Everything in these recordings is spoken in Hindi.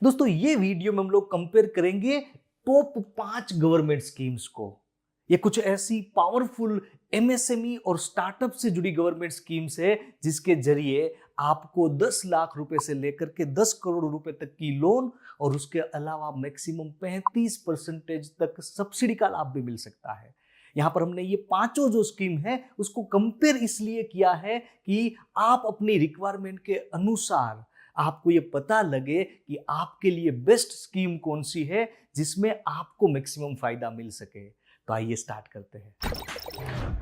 दोस्तों ये वीडियो में हम लोग कंपेयर करेंगे टॉप 5 गवर्नमेंट स्कीम्स को। ये कुछ ऐसी पावरफुल एमएसएमई और स्टार्टअप से जुड़ी गवर्नमेंट स्कीम्स है जिसके जरिए आपको 10 लाख रुपए से लेकर के 10 करोड़ रुपए तक की लोन और उसके अलावा मैक्सिमम 35% तक सब्सिडी का लाभ भी मिल सकता है। यहाँ पर हमने ये पांचों जो स्कीम है उसको कंपेयर इसलिए किया है कि आप अपनी रिक्वायरमेंट के अनुसार आपको ये पता लगे कि आपके लिए बेस्ट स्कीम कौन सी है जिसमें आपको मैक्सिमम फायदा मिल सके। तो आइए स्टार्ट करते हैं।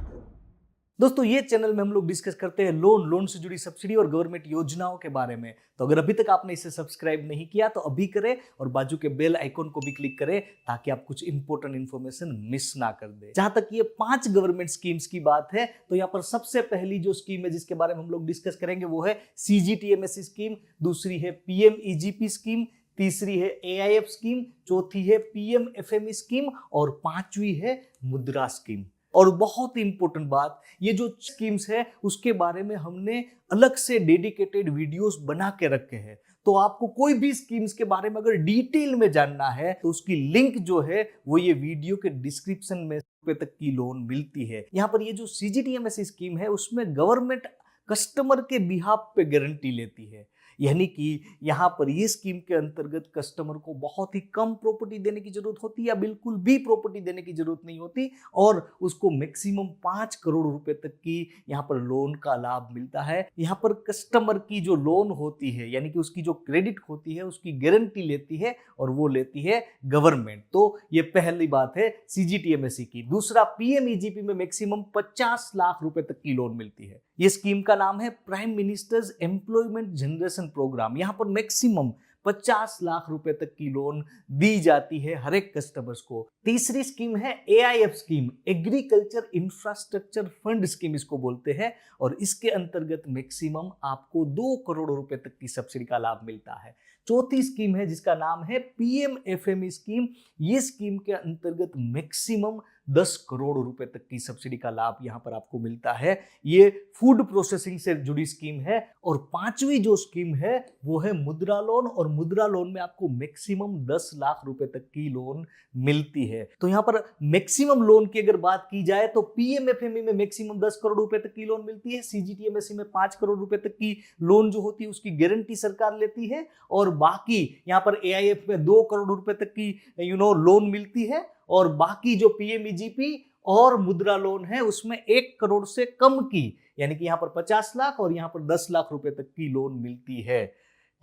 दोस्तों ये चैनल में हम लोग डिस्कस करते हैं लोन से जुड़ी सब्सिडी और गवर्नमेंट योजनाओं के बारे में। तो अगर अभी तक आपने इसे सब्सक्राइब नहीं किया तो अभी करें और बाजू के बेल आइकॉन को भी क्लिक करें ताकि आप कुछ इंपॉर्टेंट इंफॉर्मेशन मिस ना कर दे। जहां तक ये 5 गवर्नमेंट स्कीम्स की बात है तो यहाँ पर सबसे पहली जो स्कीम है जिसके बारे में हम लोग डिस्कस करेंगे वो है CGTMSE स्कीम, दूसरी है PMEGP स्कीम, तीसरी है AIF स्कीम, चौथी है PMFME स्कीम और पांचवी है मुद्रा स्कीम। और बहुत ही इंपॉर्टेंट बात, ये जो स्कीम्स है उसके बारे में हमने अलग से डेडिकेटेड वीडियोस बना के रखे हैं। तो आपको कोई भी स्कीम्स के बारे में अगर डिटेल में जानना है तो उसकी लिंक जो है वो ये वीडियो के डिस्क्रिप्शन में रुपए तक की लोन मिलती है। यहाँ पर ये जो CGTMSE स्कीम है उसमें गवर्नमेंट कस्टमर के बिहाफ पे गारंटी लेती है, यानी कि यहाँ पर ये स्कीम के अंतर्गत कस्टमर को बहुत ही कम प्रॉपर्टी देने की जरूरत होती है या बिल्कुल भी प्रॉपर्टी देने की जरूरत नहीं होती और उसको मैक्सिमम 5 करोड़ रुपए तक की यहाँ पर लोन का लाभ मिलता है। यहाँ पर कस्टमर की जो लोन होती है यानी कि उसकी जो क्रेडिट होती है उसकी गारंटी लेती है और वो लेती है गवर्नमेंट। तो ये पहली बात है CGTMSE की। दूसरा, PMEGP में मैक्सिमम 50 लाख रुपए तक की लोन मिलती है। ये स्कीम का नाम है prime minister's employment generation programme. यहां पर मैक्सिमम 50 लाख रुपए तक की लोन दी जाती है हर एक कस्टमर्स को। तीसरी स्कीम है AIF scheme, agriculture infrastructure fund scheme इसको बोलते हैं, और इसके अंतर्गत मैक्सिमम आपको 2 करोड़ रुपए तक की सब्सिडी का लाभ मिलता है। चौथी स्कीम है जिसका नाम है PMFME स्कीम। ये स्कीम के अंतर्गत मैक्सिमम 10 करोड़ रुपए तक की सब्सिडी का लाभ यहां पर आपको मिलता है। ये फूड प्रोसेसिंग से जुड़ी स्कीम है। और पांचवी जो स्कीम है वो है मुद्रा लोन, और मुद्रा लोन में आपको मैक्सिमम 10 लाख रुपए तक की लोन मिलती है। तो यहां पर मैक्सिमम लोन की अगर बात की जाए तो PMFME में मैक्सिमम 10 करोड़ रुपए तक की लोन मिलती है, CGTMSE में 5 करोड़ रुपए तक की लोन जो होती है उसकी गारंटी सरकार लेती है, और बाकी यहाँ पर AIF में 2 करोड़ रुपए तक की लोन मिलती है, और बाकी जो PMEGP और मुद्रा लोन है उसमें 1 करोड़ से कम की, यानी कि यहां पर 50 लाख और यहां पर 10 लाख रुपए तक की लोन मिलती है।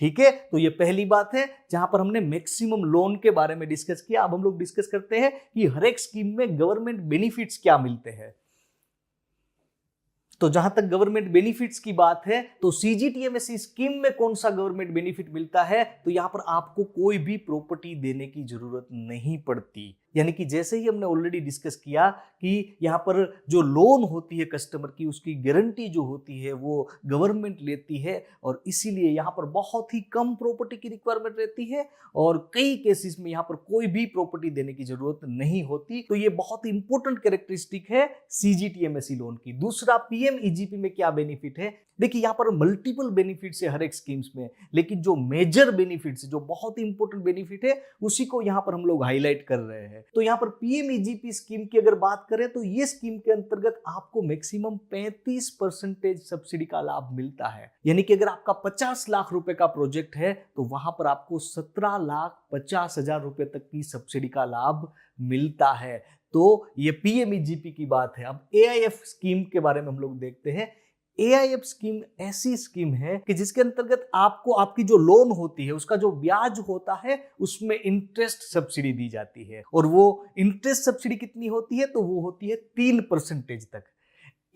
ठीक है, तो ये पहली बात है जहां पर हमने मैक्सिमम लोन के बारे में डिस्कस किया। अब हम लोग डिस्कस करते हैं कि हर एक स्कीम में गवर्नमेंट बेनिफिट्स क्या मिलते हैं। तो जहां तक गवर्नमेंट बेनिफिट्स की बात है तो CGTMSE स्कीम में कौन सा गवर्नमेंट बेनिफिट मिलता है, तो यहां पर आपको कोई भी प्रॉपर्टी देने की जरूरत नहीं पड़ती। यानी कि जैसे ही हमने ऑलरेडी डिस्कस किया कि यहाँ पर जो लोन होती है कस्टमर की उसकी गारंटी जो होती है वो गवर्नमेंट लेती है, और इसीलिए यहाँ पर बहुत ही कम प्रॉपर्टी की रिक्वायरमेंट रहती है और कई केसेस में यहाँ पर कोई भी प्रॉपर्टी देने की जरूरत नहीं होती। तो ये बहुत ही इंपॉर्टेंट कैरेक्टरिस्टिक है CGTMSE लोन की। दूसरा, PMEGP में क्या बेनिफिट है। देखिए यहाँ पर मल्टीपल बेनिफिट्स है हर एक स्कीम्स में, लेकिन जो मेजर बेनिफिट्स जो बहुत ही इंपॉर्टेंट बेनिफिट है उसी को यहाँ पर हम लोग हाईलाइट कर रहे हैं। तो यहाँ पर PMEGP स्कीम की अगर बात करें तो ये स्कीम के अंतर्गत आपको मैक्सिमम 35% सब्सिडी का लाभ मिलता है। यानी कि अगर आपका 50 लाख रुपए का प्रोजेक्ट है तो वहां पर आपको 17,50,000 रुपए तक की सब्सिडी का लाभ मिलता है। तो ये PMEGP की बात है। अब AIF स्कीम के बारे में हम लोग देखते हैं। AIF स्कीम ऐसी स्कीम है कि जिसके अंतर्गत आपको आपकी जो लोन होती है उसका जो ब्याज होता है उसमें इंटरेस्ट सब्सिडी दी जाती है, और वो इंटरेस्ट सब्सिडी कितनी होती है, तो वो होती है 3% तक।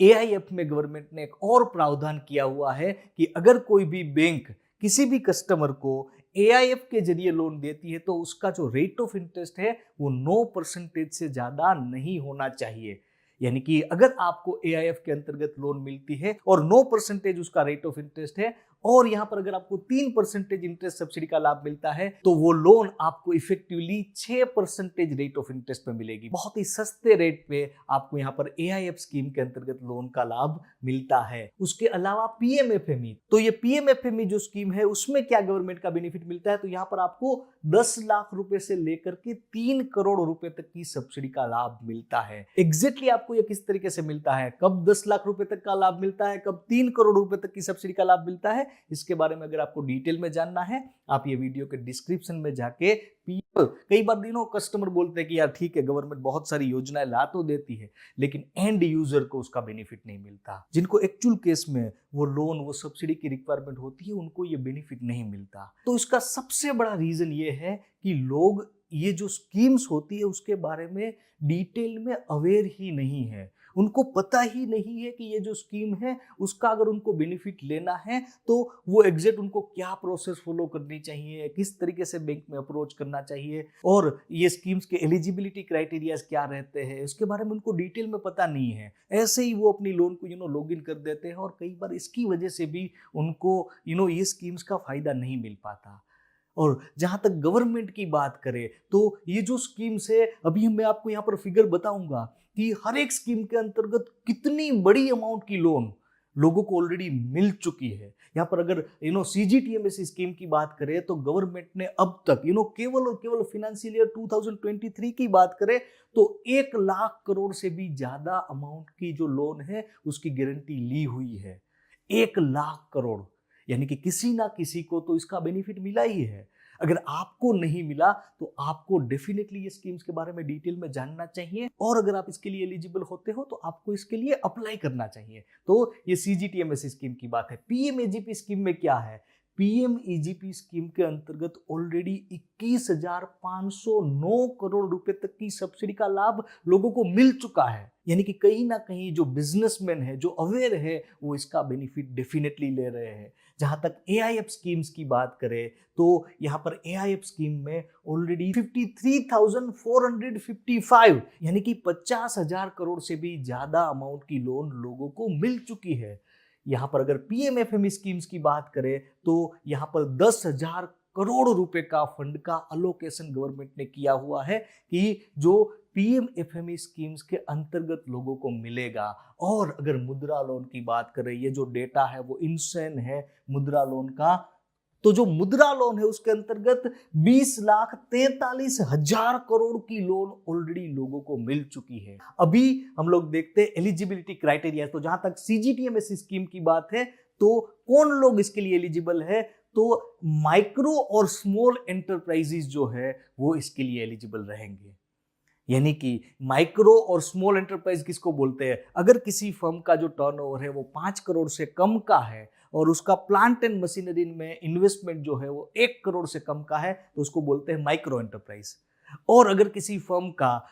AIF में गवर्नमेंट ने एक और प्रावधान किया हुआ है कि अगर कोई भी बैंक किसी भी कस्टमर को AIF के जरिए लोन देती है तो उसका जो रेट ऑफ इंटरेस्ट है वो 9% से ज्यादा नहीं होना चाहिए। यानी कि अगर आपको AIF के अंतर्गत लोन मिलती है और 9% उसका रेट ऑफ इंटरेस्ट है और यहाँ पर अगर आपको 3% इंटरेस्ट सब्सिडी का लाभ मिलता है तो वो लोन आपको इफेक्टिवली 6% रेट ऑफ इंटरेस्ट पे मिलेगी। बहुत ही सस्ते रेट पे आपको यहाँ पर AIF स्कीम के अंतर्गत लोन का लाभ मिलता है। उसके अलावा PMFME, तो ये PMFME जो स्कीम है उसमें क्या गवर्नमेंट का बेनिफिट मिलता है, तो यहाँ पर आपको 10 लाख रुपए से लेकर के 3 करोड़ रुपए तक की सब्सिडी का लाभ मिलता है। एग्जैक्टली आपको ये किस तरीके से मिलता है, कब 10 लाख रुपए तक का लाभ मिलता है, कब 3 करोड़ रुपए तक की सब्सिडी का लाभ मिलता है, इसके बारे में अगर आपको डिटेल में जानना है आप ये वीडियो के डिस्क्रिप्शन में जाके कई बार कस्टमर बोलते हैं कि यार ठीक है गवर्नमेंट बहुत सारी योजनाएं ला तो देती है लेकिन एंड यूजर को उसका बेनिफिट नहीं मिलता। जिनको एक्चुअल केस में वो लोन वो सब्सिडी की रिक्वायरमेंट होती है उनको ये बेनिफिट नहीं मिलता। तो इसका सबसे बड़ा रीजन ये है कि लोग ये जो स्कीम्स होती है उसके बारे में डिटेल में अवेयर ही नहीं है, उनको पता ही नहीं है कि ये जो स्कीम है उसका अगर उनको बेनिफिट लेना है तो वो एग्जैक्ट उनको क्या प्रोसेस फॉलो करनी चाहिए, किस तरीके से बैंक में अप्रोच करना चाहिए और ये स्कीम्स के एलिजिबिलिटी क्राइटेरियाज क्या रहते हैं उसके बारे में उनको डिटेल में पता नहीं है। ऐसे ही वो अपनी लोन को लॉगिन कर देते हैं और कई बार इसकी वजह से भी उनको ये स्कीम्स का फायदा नहीं मिल पाता। और जहां तक गवर्नमेंट की बात करें तो ये जो स्कीम्स है अभी मैं आपको यहाँ पर फिगर बताऊंगा कि हर एक स्कीम के अंतर्गत कितनी बड़ी अमाउंट की लोन लोगों को ऑलरेडी मिल चुकी है। यहाँ पर अगर CGTMSE स्कीम की बात करें तो गवर्नमेंट ने अब तक केवल और केवल फाइनेंशियल ईयर 2023 की बात करें तो 1 लाख करोड़ से भी ज्यादा अमाउंट की जो लोन है उसकी गारंटी ली हुई है। 1 लाख करोड़, यानी कि किसी ना किसी को तो इसका बेनिफिट मिला ही है। अगर आपको नहीं मिला तो आपको डेफिनेटली ये स्कीम्स के बारे में डिटेल में जानना चाहिए और अगर आप इसके लिए एलिजिबल होते हो तो आपको इसके लिए अप्लाई करना चाहिए। तो ये CGTMSE स्कीम की बात है। PMAGP स्कीम में क्या है, PMAGP स्कीम के अंतर्गत ऑलरेडी 21,509 करोड़ रुपए तक की सब्सिडी का लाभ लोगों को मिल चुका है। यानी कि कहीं ना कहीं जो बिजनेसमैन है जो अवेयर है वो इसका बेनिफिट डेफिनेटली ले रहे हैं। जहां तक AIF स्कीम्स की बात करें तो यहाँ पर AIF स्कीम में ऑलरेडी 53,455 यानी कि 50,000 करोड़ से भी ज्यादा अमाउंट की लोन लोगों को मिल चुकी है। यहाँ पर अगर PMFME स्कीम्स की बात करें तो यहाँ पर 10,000 करोड़ रुपए का फंड का अलोकेशन गवर्नमेंट ने किया हुआ है कि जो PMFME स्कीम्स के अंतर्गत लोगों को मिलेगा। और अगर मुद्रा लोन की बात करें, ये जो डेटा है वो इनसेन है मुद्रा लोन का, तो जो मुद्रा लोन है उसके अंतर्गत 20,43,000 करोड़ की लोन ऑलरेडी लोगों को मिल चुकी है। अभी हम लोग देखते हैं एलिजिबिलिटी क्राइटेरिया। तो जहां तक CGTMSE स्कीम की बात है तो कौन लोग इसके लिए एलिजिबल है, तो माइक्रो और स्मॉल एंटरप्राइजेस जो है वो इसके लिए एलिजिबल रहेंगे। यानी कि माइक्रो और स्मॉल एंटरप्राइज किसको बोलते हैं, अगर किसी फर्म का जो टर्नओवर है वो 5 करोड़ से कम का है और उसका प्लांट एंड मशीनरी में इन्वेस्टमेंट जो है वो 1 करोड़ से कम का है तो उसको बोलते हैं माइक्रो एंटरप्राइज। और अगर किसी फर्म का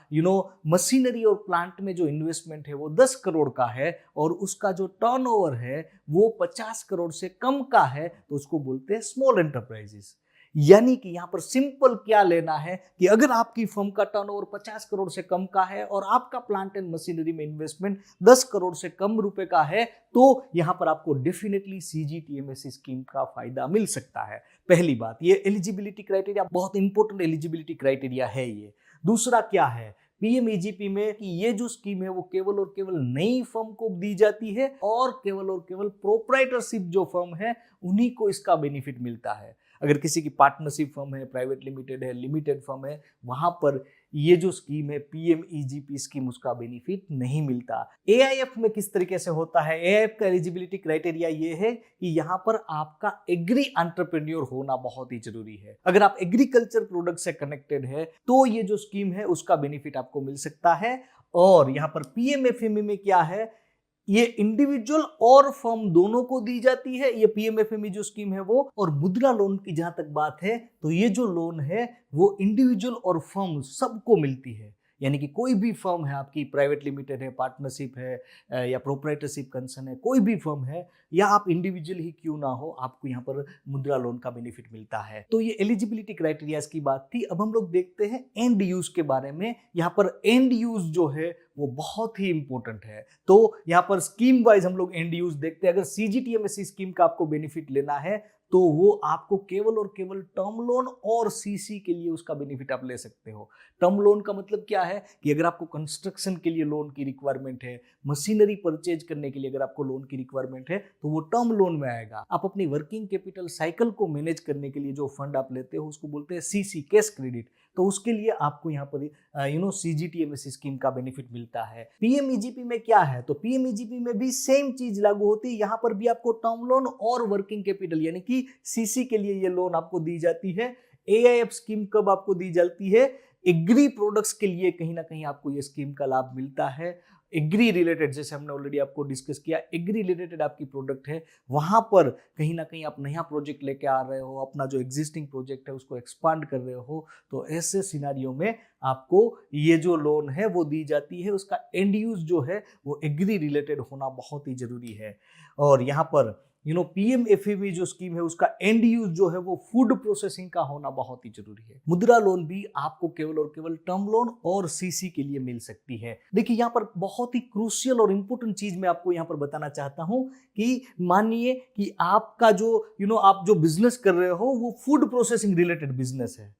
मशीनरी और प्लांट में जो इन्वेस्टमेंट है वो 10 करोड़ का है और उसका जो टर्नओवर है वो 50 करोड़ से कम का है तो उसको बोलते हैं स्मॉल एंटरप्राइजेस। यानी कि यहाँ पर सिंपल क्या लेना है कि अगर आपकी फर्म का टर्नओवर 50 करोड़ से कम का है और आपका प्लांट एंड मशीनरी में इन्वेस्टमेंट 10 करोड़ से कम रुपए का है तो यहाँ पर आपको डेफिनेटली CGTMSE स्कीम का फायदा मिल सकता है। पहली बात, ये एलिजिबिलिटी क्राइटेरिया बहुत इंपॉर्टेंट एलिजिबिलिटी क्राइटेरिया है ये। दूसरा क्या है, PMAGP में कि ये जो स्कीम है वो केवल और केवल नई फर्म को दी जाती है और केवल प्रोप्राइटरशिप जो फर्म है उन्हीं को इसका बेनिफिट मिलता है। अगर किसी की पार्टनरशिप फर्म है, प्राइवेट लिमिटेड है, लिमिटेड फर्म है, वहां पर ये जो स्कीम है PMAGP स्कीम उसका बेनिफिट नहीं मिलता। AIF में किस तरीके से होता है, AIF का एलिजिबिलिटी क्राइटेरिया ये है कि यहाँ पर आपका एग्री एंटरप्रेन्योर होना बहुत ही जरूरी है। अगर आप एग्रीकल्चर प्रोडक्ट से कनेक्टेड है तो ये जो स्कीम है उसका बेनिफिट आपको मिल सकता है। और यहाँ पर PMFME में क्या है, ये इंडिविजुअल और फर्म दोनों को दी जाती है ये PMFME जो स्कीम है वो। और मुद्रा लोन की जहां तक बात है तो ये जो लोन है वो इंडिविजुअल और फर्म सबको मिलती है। यानी कि कोई भी फर्म है आपकी, प्राइवेट लिमिटेड है, पार्टनरशिप है या प्रोप्राइटरशिप कंसर्न है, कोई भी फर्म है या आप इंडिविजुअल ही क्यों ना हो, आपको यहाँ पर मुद्रा लोन का बेनिफिट मिलता है। तो ये एलिजिबिलिटी क्राइटेरियाज की बात थी। अब हम लोग देखते हैं एंड यूज के बारे में। यहाँ पर एंड यूज जो है वो बहुत ही इंपॉर्टेंट है। तो यहाँ पर स्कीम वाइज हम लोग एंड यूज देखते हैं। अगर सीजीटीएमएससी स्कीम का आपको बेनिफिट लेना है तो वो आपको केवल और केवल टर्म लोन और सीसी के लिए उसका बेनिफिट आप ले सकते हो। टर्म लोन का मतलब क्या है कि अगर आपको कंस्ट्रक्शन के लिए लोन की रिक्वायरमेंट है, मशीनरी परचेज करने के लिए अगर आपको लोन की रिक्वायरमेंट है, तो वो टर्म लोन में आएगा। आप अपनी वर्किंग कैपिटल साइकिल को मैनेज करने के लिए जो फंड आप लेते हो उसको बोलते हैं सीसी, कैश क्रेडिट। तो उसके लिए आपको यहाँ पर सीजीटीएमएससी स्कीम का बेनिफिट मिलता है। पीएमईजीपी में क्या है, तो पीएमईजीपी में भी सेम चीज लागू होती है। यहाँ पर भी आपको टर्म लोन और वर्किंग कैपिटल यानी कि सीसी के लिए ये लोन आपको दी जाती है। एआईएफ स्कीम कब आपको दी जाती है, एग्री प्रोडक्ट्स के लिए कहीं ना कहीं आपको ये स्कीम का लाभ मिलता है। एग्री रिलेटेड, जैसे हमने ऑलरेडी आपको डिस्कस किया, एग्री रिलेटेड आपकी प्रोडक्ट है, वहां पर कहीं ना कहीं आप नया प्रोजेक्ट लेके आ रहे हो, अपना जो एग्जिस्टिंग प्रोजेक्ट है उसको एक्सपांड कर रहे हो, तो ऐसे सिनारियो में आपको ये जो लोन है वो दी जाती है। उसका एंड यूज जो है वो एग्री रिलेटेड होना बहुत ही जरूरी है। और यहाँ पर पीएमएफएमई जो स्कीम है उसका एंड यूज जो है वो फूड प्रोसेसिंग का होना बहुत ही जरूरी है। मुद्रा लोन भी आपको केवल और केवल टर्म लोन और सीसी के लिए मिल सकती है। देखिए यहाँ पर बहुत ही क्रूशियल और इंपॉर्टेंट चीज मैं आपको यहाँ पर बताना चाहता हूं कि मानिए कि आपका जो आप जो बिजनेस कर रहे हो वो फूड प्रोसेसिंग रिलेटेड बिजनेस है,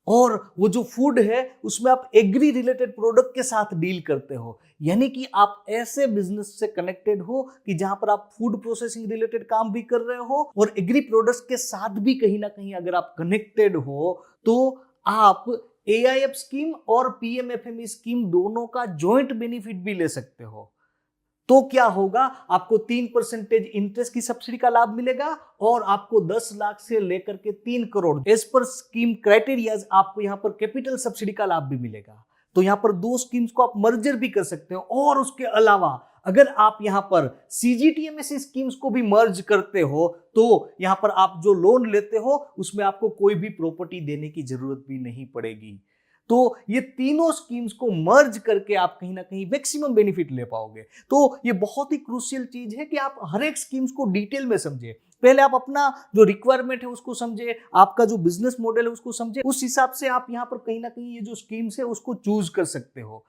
और वो जो फूड है उसमें आप एग्री रिलेटेड प्रोडक्ट के साथ डील करते हो, यानी कि आप ऐसे बिजनेस से कनेक्टेड हो कि जहां पर आप फूड प्रोसेसिंग रिलेटेड काम भी कर रहे हो और एग्री प्रोडक्ट्स के साथ भी कहीं ना कहीं अगर आप कनेक्टेड हो तो आप एआईएफ स्कीम और पीएमएफएमई स्कीम दोनों का जॉइंट बेनिफिट भी ले सकते हो। तो क्या होगा, आपको 3% इंटरेस्ट की सब्सिडी का लाभ मिलेगा और आपको 10 लाख से लेकर के 3 crore as per scheme criterias आपको यहां पर कैपिटल सब्सिडी का लाभ भी मिलेगा। तो यहां पर दो स्कीम्स को आप मर्जर भी कर सकते हो। और उसके अलावा अगर आप यहां पर सीजीटीएमएससी स्कीम्स को भी मर्ज करते हो तो यहां पर आप जो लोन लेते हो उसमें आपको कोई भी प्रॉपर्टी देने की जरूरत भी नहीं पड़ेगी। तो ये तीनों स्कीम्स को मर्ज करके आप कहीं ना कहीं मैक्सिमम बेनिफिट ले पाओगे। तो ये बहुत ही क्रूशियल चीज है कि आप हर एक स्कीम्स को डिटेल में समझे। पहले आप अपना जो रिक्वायरमेंट है उसको समझे, आपका जो बिजनेस मॉडल है उसको समझे, उस हिसाब से आप यहाँ पर कहीं ना कहीं ये जो स्कीम्स है उसको चूज कर सकते हो।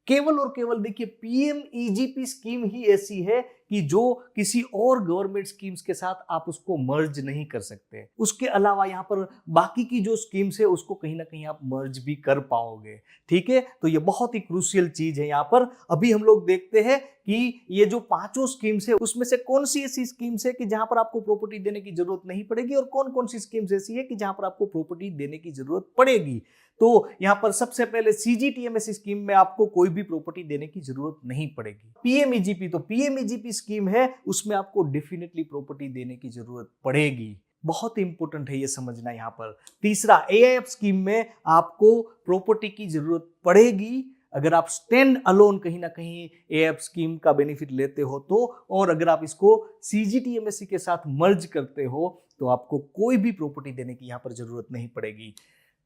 केवल और केवल देखिए पीएमईजीपी स्कीम ही ऐसी है कि जो किसी और गवर्नमेंट स्कीम्स के साथ आप उसको मर्ज नहीं कर सकते। उसके अलावा यहाँ पर बाकी की जो स्कीम्स है उसको कहीं ना कहीं आप मर्ज भी कर पाओगे। ठीक है, तो ये बहुत ही क्रूशियल चीज है। यहाँ पर अभी हम लोग देखते हैं कि ये जो पांचों स्कीम्स है उसमें से कौन सी ऐसी स्कीम्स है कि जहां पर आपको प्रॉपर्टी देने की जरूरत नहीं पड़ेगी और कौन कौन सी स्कीम्स ऐसी है कि जहां पर आपको प्रॉपर्टी देने की जरूरत पड़ेगी। तो यहां पर सबसे पहले सीजीटीएमएससी स्कीम में आपको कोई भी प्रॉपर्टी देने की जरूरत नहीं पड़ेगी। पीएमईजीपी, तो पीएमईजीपी स्कीम है उसमें आपको डेफिनेटली प्रॉपर्टी देने की जरूरत पड़ेगी। बहुत इंपॉर्टेंट है ये समझना यहाँ पर। तीसरा, एआईएफ स्कीम में आपको प्रॉपर्टी की जरूरत पड़ेगी अगर आप स्टैंड अलोन कहीं ना कहीं एआईएफ स्कीम का बेनिफिट लेते हो तो, और अगर आप इसको सीजीटीएमएससी के साथ मर्ज करते हो तो आपको कोई भी प्रॉपर्टी देने की यहाँ पर जरूरत नहीं पड़ेगी।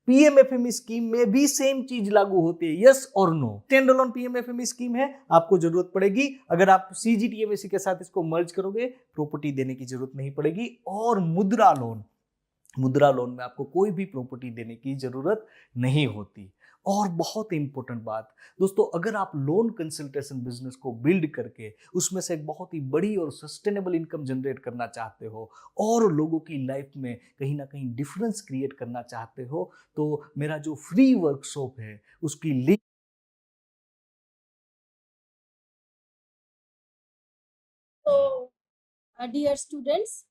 पीएमएफएमई स्कीम में भी सेम चीज लागू होती है, यस और no. Stand alone PMFME scheme है, आपको जरूरत पड़ेगी। अगर आप सीजीटीएमएससी के साथ इसको मर्ज करोगे प्रॉपर्टी देने की जरूरत नहीं पड़ेगी। और मुद्रा लोन, मुद्रा लोन में आपको कोई भी प्रॉपर्टी देने की जरूरत नहीं होती। और बहुत इंपॉर्टेंट बात दोस्तों, अगर आप लोन कंसल्टेशन बिजनेस को बिल्ड करके उसमें से एक बहुत ही बड़ी और सस्टेनेबल इनकम जनरेट करना चाहते हो और लोगों की लाइफ में कहीं ना कहीं डिफरेंस क्रिएट करना चाहते हो, तो मेरा जो फ्री वर्कशॉप है उसकी link So, dear students,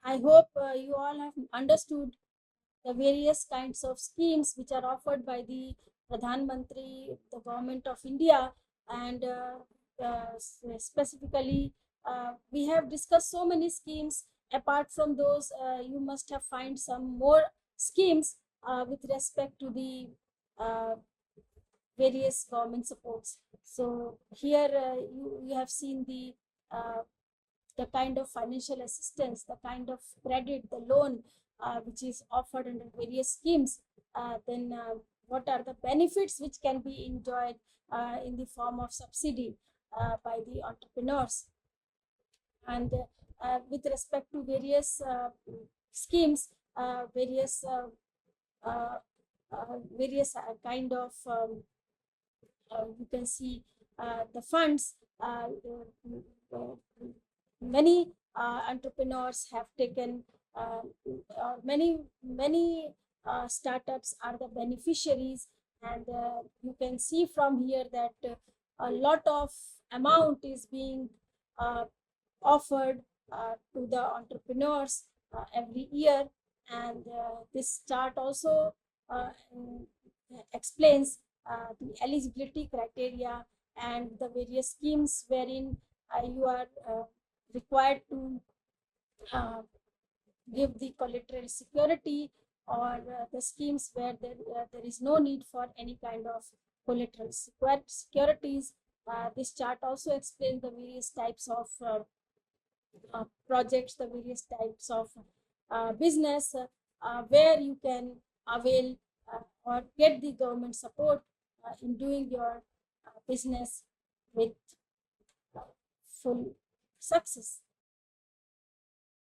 I hope you all have understood the various kinds of schemes which are offered by the Pradhan Mantri, the Government of India, and specifically, we have discussed so many schemes. Apart from those, you must have find some more schemes with respect to the uh, various government supports. So here you have seen the kind of financial assistance, the kind of credit, the loan which is offered under various schemes. Then what are the benefits which can be enjoyed in the form of subsidy by the entrepreneurs. And with respect to various schemes, uh, various kind of you can see the funds. Uh, Many entrepreneurs have taken, many startups are the beneficiaries, and you can see from here that a lot of amount is being uh, offered to the entrepreneurs every year. And this chart also explains the eligibility criteria and the various schemes wherein you are required to uh, give the collateral security, or the schemes where there is no need for any kind of collateral securities. This chart also explains the various types of projects, the various types of business where you can avail or get the government support in doing your business with full success.